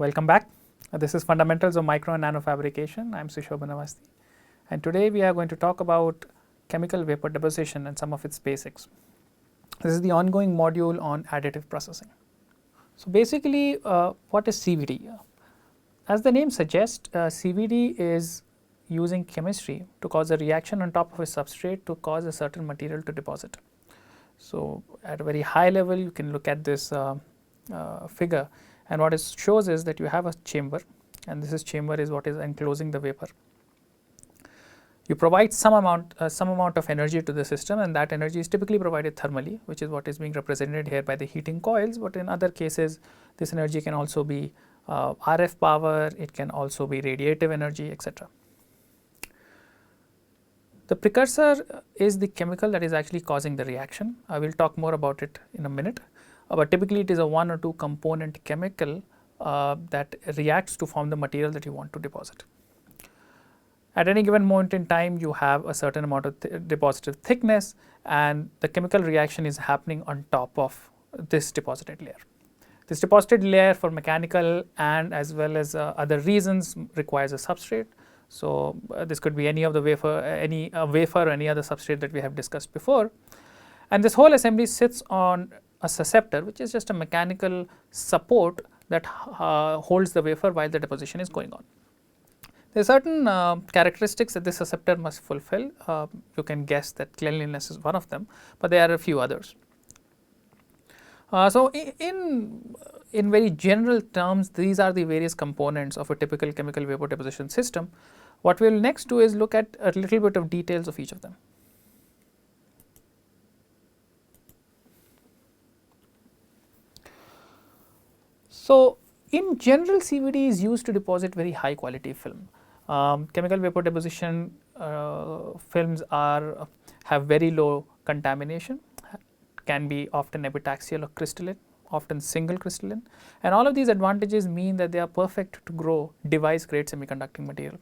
Welcome back. This is Fundamentals of Micro and Nano Fabrication. I am Sushobhan Awasthi, and today we are going to talk about chemical vapor deposition and some of its basics. This is the ongoing module on additive processing. So, basically what is CVD? As the name suggests, CVD is using chemistry to cause a reaction on top of a substrate to cause a certain material to deposit. So, at a very high level you can look at this figure, and what it shows is that you have a chamber, and this chamber is what is enclosing the vapor. You provide some amount of energy to the system, and that energy is typically provided thermally, which is what is being represented here by the heating coils, but in other cases this energy can also be RF power, it can also be radiative energy, etc. The precursor is the chemical that is actually causing the reaction. I will talk more about it in a minute, but typically it is a one or two component chemical that reacts to form the material that you want to deposit. At any given moment in time, you have a certain amount of deposited thickness, and the chemical reaction is happening on top of this deposited layer. This deposited layer, for mechanical and as well as other reasons, requires a substrate. So, this could be any of the wafer, wafer or any other substrate that we have discussed before, and this whole assembly sits on a susceptor, which is just a mechanical support that holds the wafer while the deposition is going on. There are certain characteristics that this susceptor must fulfill. You can guess that cleanliness is one of them, but there are a few others. So, in very general terms, these are the various components of a typical chemical vapor deposition system. What we will next do is look at a little bit of details of each of them. So, in general, CVD is used to deposit very high quality film. Chemical vapor deposition films have very low contamination, can be often epitaxial or crystalline, often single crystalline, and all of these advantages mean that they are perfect to grow device grade semiconducting material.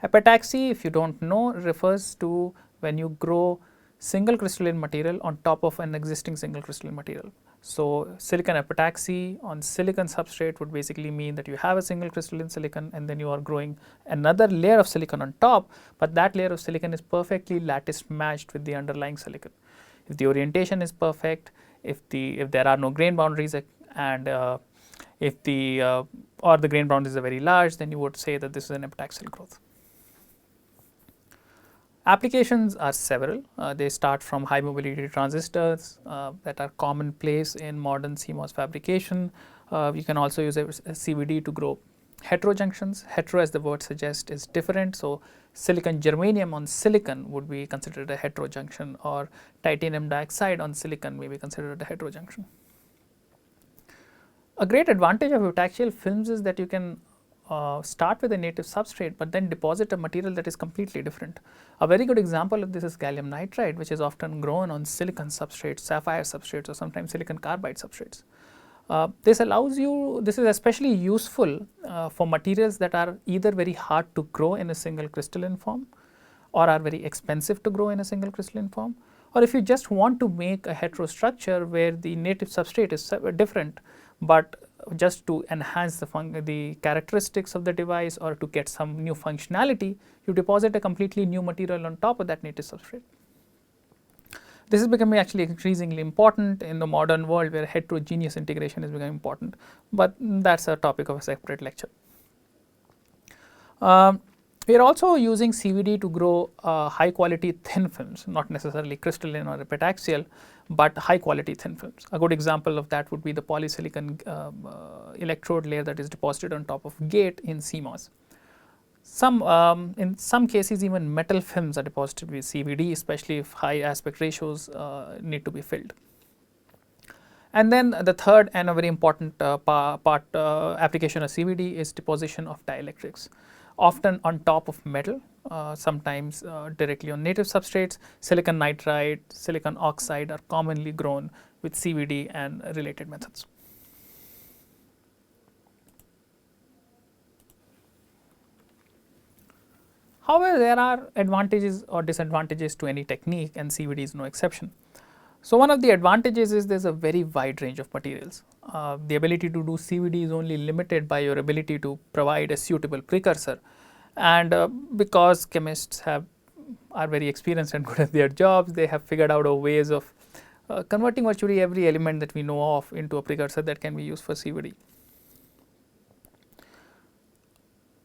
Epitaxy, if you do not know, refers to when you grow single crystalline material on top of an existing single crystalline material. So, silicon epitaxy on silicon substrate would basically mean that you have a single crystalline silicon and then you are growing another layer of silicon on top, but that layer of silicon is perfectly lattice matched with the underlying silicon. If the orientation is perfect, if there are no grain boundaries, and if the grain boundaries are very large, then you would say that this is an epitaxial growth. Applications are several. They start from high mobility transistors that are commonplace in modern CMOS fabrication. You can also use a CVD to grow heterojunctions. Hetero, as the word suggests, is different. So, silicon germanium on silicon would be considered a heterojunction, or titanium dioxide on silicon may be considered a heterojunction. A great advantage of epitaxial films is that you can start with a native substrate, but then deposit a material that is completely different. A very good example of this is gallium nitride, which is often grown on silicon substrates, sapphire substrates, or sometimes silicon carbide substrates. This is especially useful for materials that are either very hard to grow in a single crystalline form, or are very expensive to grow in a single crystalline form, or if you just want to make a heterostructure where the native substrate is different, but just to enhance the characteristics of the device or to get some new functionality, you deposit a completely new material on top of that native substrate. This is becoming actually increasingly important in the modern world, where heterogeneous integration is becoming important, but that is a topic of a separate lecture. We are also using CVD to grow high quality thin films, not necessarily crystalline or epitaxial, but high quality thin films. A good example of that would be the polysilicon electrode layer that is deposited on top of gate in CMOS. In some cases, even metal films are deposited with CVD, especially if high aspect ratios need to be filled. And then the third and a very important application of CVD is deposition of dielectrics, often on top of metal, sometimes directly on native substrates. Silicon nitride, silicon oxide are commonly grown with CVD and related methods. However, there are advantages or disadvantages to any technique, and CVD is no exception. So, one of the advantages is there is a very wide range of materials. The ability to do CVD is only limited by your ability to provide a suitable precursor, and because chemists are very experienced and good at their jobs, they have figured out ways of converting virtually every element that we know of into a precursor that can be used for CVD.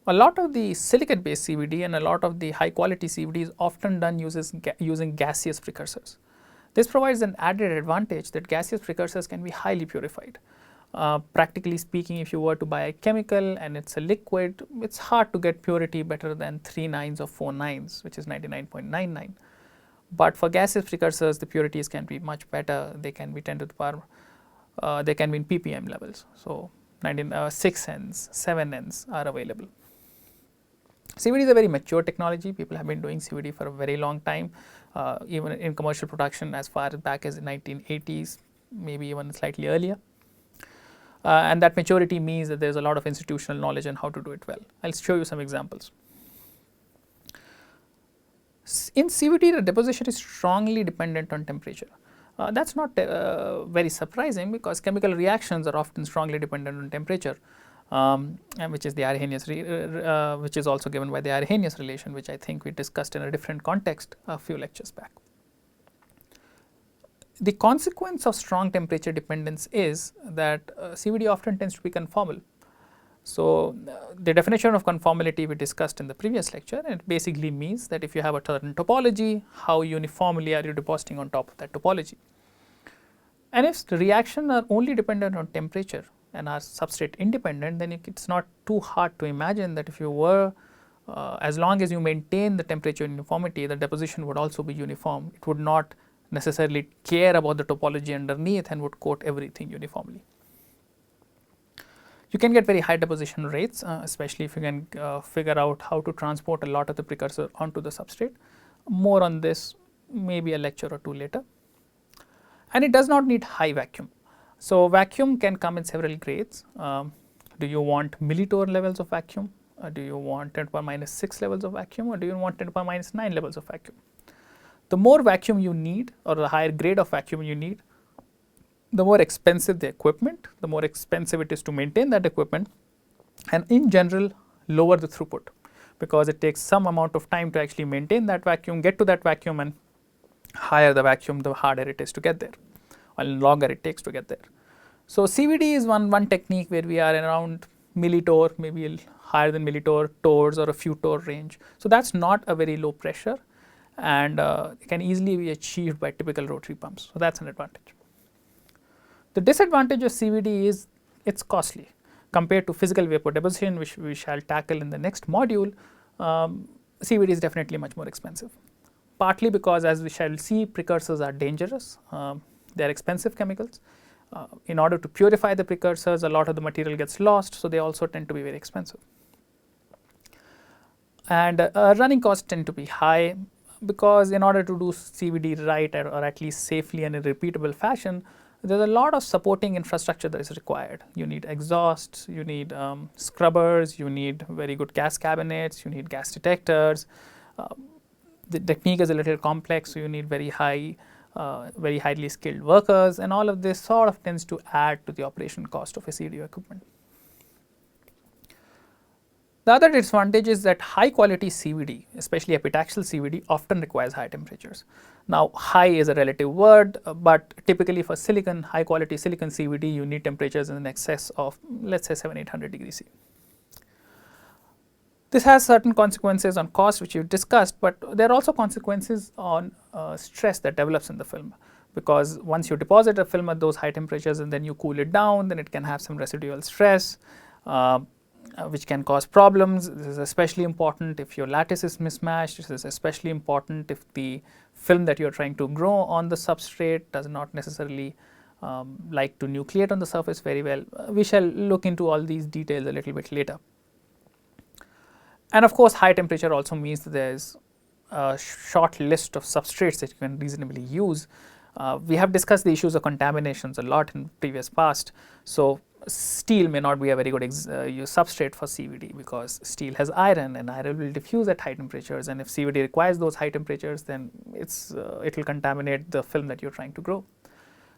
A lot of the silicate based CVD and a lot of the high quality CVD is often done using gaseous precursors. This provides an added advantage that gaseous precursors can be highly purified. Practically speaking, if you were to buy a chemical and it is a liquid, it is hard to get purity better than 3 nines or 4 nines, which is 99.99. But for gaseous precursors, the purities can be much better. They can be 10 to the power, they can be in ppm levels. So, 6 Ns, 7 Ns are available. CVD is a very mature technology. People have been doing CVD for a very long time, even in commercial production as far back as the 1980s, maybe even slightly earlier. And that maturity means that there is a lot of institutional knowledge on how to do it well. I will show you some examples. In CVD, the deposition is strongly dependent on temperature. That is not very surprising because chemical reactions are often strongly dependent on temperature. And which is the Arrhenius, which is also given by the Arrhenius relation, which I think we discussed in a different context a few lectures back. The consequence of strong temperature dependence is that CVD often tends to be conformal. So, the definition of conformality we discussed in the previous lecture, and it basically means that if you have a certain topology, how uniformly are you depositing on top of that topology. And if the reactions are only dependent on temperature and are substrate independent, then it is not too hard to imagine that if you were, as long as you maintain the temperature uniformity, the deposition would also be uniform. It would not necessarily care about the topology underneath and would coat everything uniformly. You can get very high deposition rates, especially if you can figure out how to transport a lot of the precursor onto the substrate. More on this maybe a lecture or two later. And it does not need high vacuum. So, vacuum can come in several grades. Do you want millitorr levels of vacuum? Do you want 10 to the power minus 6 levels of vacuum, or do you want 10 to the power minus 9 levels of vacuum? The more vacuum you need, or the higher grade of vacuum you need, the more expensive the equipment, the more expensive it is to maintain that equipment, and in general lower the throughput, because it takes some amount of time to actually maintain that vacuum, get to that vacuum, and higher the vacuum, the harder it is to get there, or longer it takes to get there. So, CVD is one technique where we are around millitorr, maybe higher than millitorr, torrs or a few torr range. So, that is not a very low pressure, and it can easily be achieved by typical rotary pumps. So, that is an advantage. The disadvantage of CVD is it is costly compared to physical vapor deposition, which we shall tackle in the next module. CVD is definitely much more expensive, partly because, as we shall see, precursors are dangerous. They are expensive chemicals. In order to purify the precursors, a lot of the material gets lost, so they also tend to be very expensive. And running costs tend to be high, because in order to do CVD right, or at least safely and in a repeatable fashion, there is a lot of supporting infrastructure that is required. You need exhausts, you need scrubbers, you need very good gas cabinets, you need gas detectors. The technique is a little complex, so you need very highly skilled workers, and all of this sort of tends to add to the operation cost of a CVD equipment. The other disadvantage is that high quality CVD, especially epitaxial CVD, often requires high temperatures. Now, high is a relative word, but typically for silicon, high quality silicon CVD, you need temperatures in excess of, let us say, 700-800 degrees C. This has certain consequences on cost, which you discussed, but there are also consequences on stress that develops in the film, because once you deposit a film at those high temperatures and then you cool it down, then it can have some residual stress, which can cause problems. This is especially important if your lattice is mismatched. This is especially important if the film that you are trying to grow on the substrate does not necessarily like to nucleate on the surface very well. We shall look into all these details a little bit later. And of course, high temperature also means that there is a short list of substrates that you can reasonably use. We have discussed the issues of contaminations a lot in previous past. So, steel may not be a very good substrate for CVD, because steel has iron, and iron will diffuse at high temperatures, and if CVD requires those high temperatures, then it will contaminate the film that you are trying to grow.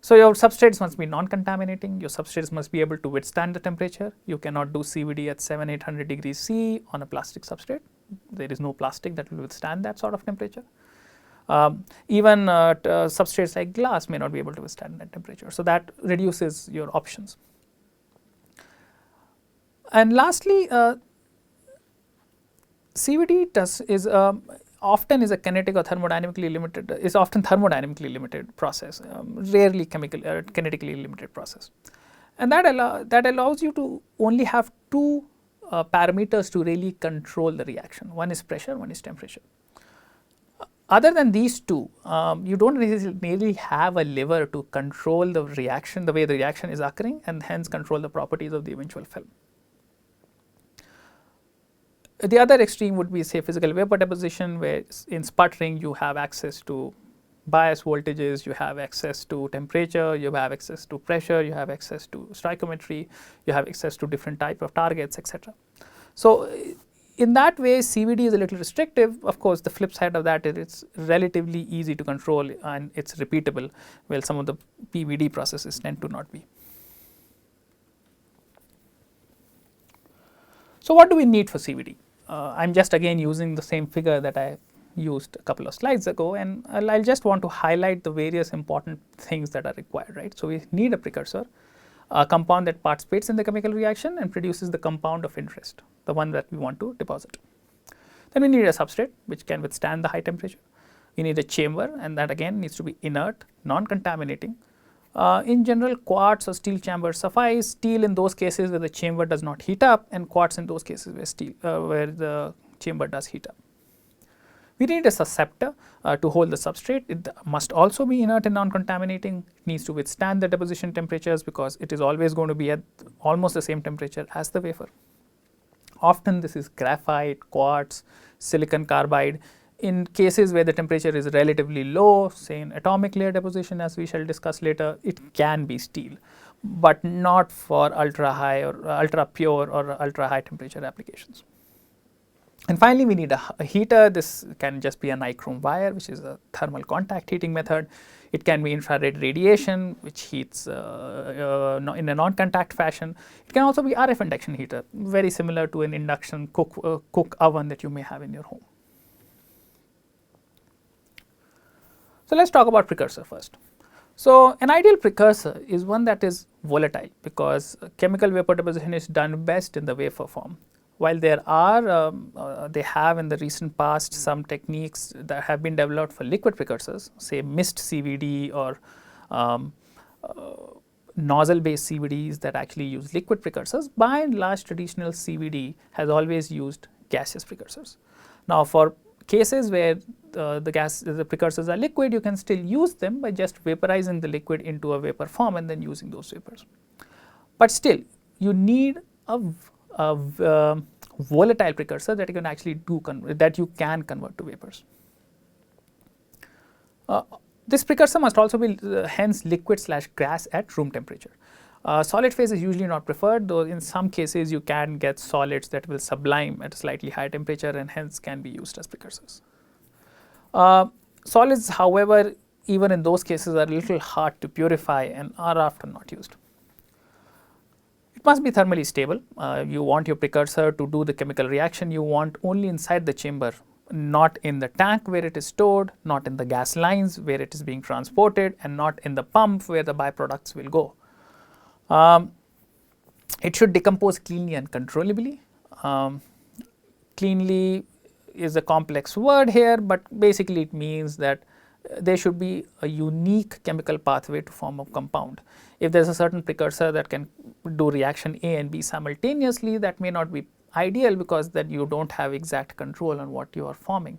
So your substrates must be non-contaminating, your substrates must be able to withstand the temperature. You cannot do CVD at 700-800 degrees C on a plastic substrate. There is no plastic that will withstand that sort of temperature. Even substrates like glass may not be able to withstand that temperature. So that reduces your options. And lastly, CVD often is a kinetic or thermodynamically limited, is often thermodynamically limited process, rarely kinetically limited process. And that allows you to only have two parameters to really control the reaction. One is pressure, one is temperature. Other than these two, you don't really have a lever to control the reaction, the way the reaction is occurring, and hence control the properties of the eventual film. The other extreme would be, say, physical vapor deposition, where in sputtering you have access to bias voltages, you have access to temperature, you have access to pressure, you have access to stoichiometry, you have access to different type of targets, etc. So in that way, CVD is a little restrictive. Of course, the flip side of that is it's relatively easy to control and it's repeatable, while some of the PVD processes tend to not be. So what do we need for CVD? I'm just again using the same figure that I used a couple of slides ago, and I'll just want to highlight the various important things that are required, right? So we need a precursor, a compound that participates in the chemical reaction and produces the compound of interest, the one that we want to deposit. Then we need a substrate which can withstand the high temperature. We need a chamber, and that again needs to be inert, non-contaminating. In general, quartz or steel chambers suffice. Steel in those cases where the chamber does not heat up, and quartz in those cases where the chamber does heat up. We need a susceptor to hold the substrate. It must also be inert and non-contaminating. It needs to withstand the deposition temperatures because it is always going to be at almost the same temperature as the wafer. Often this is graphite, quartz, silicon carbide. In cases where the temperature is relatively low, say in atomic layer deposition, as we shall discuss later, it can be steel, but not for ultra high or ultra pure or ultra high temperature applications. And finally, we need a heater. This can just be a nichrome wire, which is a thermal contact heating method. It can be infrared radiation, which heats in a non-contact fashion. It can also be RF induction heater, very similar to an induction cook oven that you may have in your home. So let's talk about precursor first. So an ideal precursor is one that is volatile, because chemical vapor deposition is done best in the wafer form. While there are, they have in the recent past some techniques that have been developed for liquid precursors, say mist CVD or nozzle based CVDs that actually use liquid precursors. By and large, traditional CVD has always used gaseous precursors. Now for cases where the precursors are liquid, you can still use them by just vaporizing the liquid into a vapor form and then using those vapors. But still, you need a volatile precursor that you can actually that you can convert to vapors. This precursor must also be hence liquid/gas at room temperature. Solid phase is usually not preferred, though in some cases you can get solids that will sublime at a slightly higher temperature and hence can be used as precursors. Solids, however, even in those cases are a little hard to purify and are often not used. It must be thermally stable. You want your precursor to do the chemical reaction you want only inside the chamber, not in the tank where it is stored, not in the gas lines where it is being transported, and not in the pump where the byproducts will go. It should decompose cleanly and controllably. Cleanly is a complex word here, but basically it means that there should be a unique chemical pathway to form a compound. If there is a certain precursor that can do reaction A and B simultaneously, that may not be ideal because then you do not have exact control on what you are forming.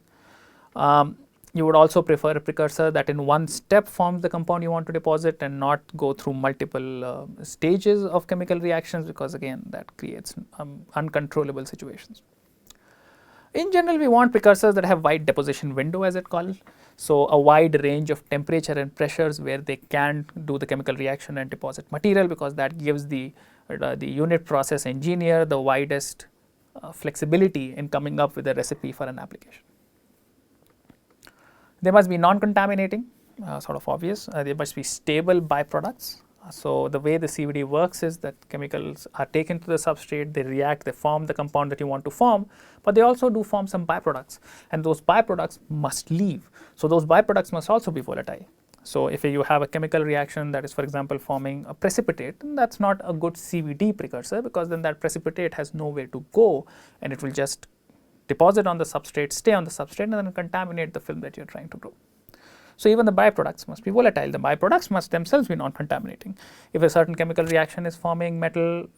You would also prefer a precursor that in one step forms the compound you want to deposit and not go through multiple stages of chemical reactions, because again that creates uncontrollable situations. In general, we want precursors that have wide deposition window, as it called. So a wide range of temperature and pressures where they can do the chemical reaction and deposit material, because that gives the the unit process engineer the widest flexibility in coming up with a recipe for an application. They must be non-contaminating, sort of obvious. They must be stable byproducts. So the way the CVD works is that chemicals are taken to the substrate, they react, they form the compound that you want to form, but they also do form some byproducts, and those byproducts must leave. So those byproducts must also be volatile. So if you have a chemical reaction that is, for example, forming a precipitate, that's not a good CVD precursor, because then that precipitate has nowhere to go and it will just deposit on the substrate, stay on the substrate, and then contaminate the film that you're trying to grow. So even the byproducts must be volatile. The byproducts must themselves be non-contaminating. If a certain chemical reaction is forming metal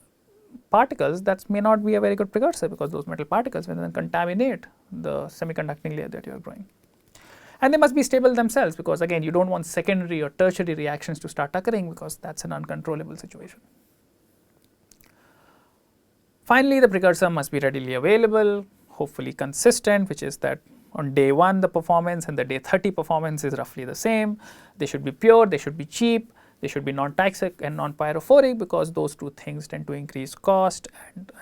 particles, that may not be a very good precursor, because those metal particles will then contaminate the semiconducting layer that you are growing. And they must be stable themselves, because again, you don't want secondary or tertiary reactions to start occurring, because that's an uncontrollable situation. Finally, the precursor must be readily available, hopefully consistent, which is that on day 1 the performance and the day 30 performance is roughly the same. They should be pure, they should be cheap, they should be non-toxic and non-pyrophoric, because those two things tend to increase cost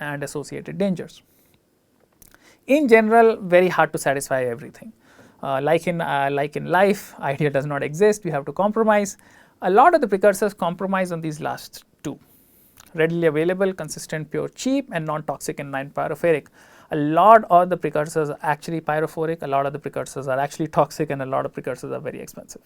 and associated dangers. In general, very hard to satisfy everything. Like in life, idea does not exist, we have to compromise. A lot of the precursors compromise on these last two: readily available, consistent, pure, cheap, and non-toxic and non-pyrophoric. A lot of the precursors are actually pyrophoric, a lot of the precursors are actually toxic, and a lot of precursors are very expensive.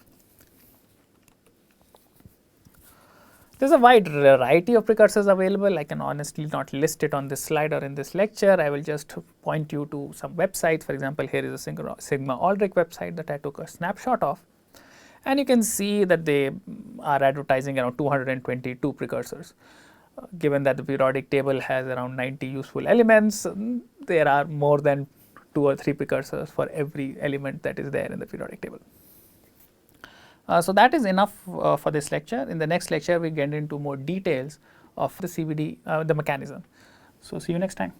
There's a wide variety of precursors available. I can honestly not list it on this slide or in this lecture. I will just point you to some websites. For example, here is a Sigma Aldrich website that I took a snapshot of, and you can see that they are advertising around 222 precursors. Given that the periodic table has around 90 useful elements, there are more than 2 or 3 precursors for every element that is there in the periodic table. So that is enough for this lecture. In the next lecture, we get into more details of the CVD, the mechanism. So see you next time.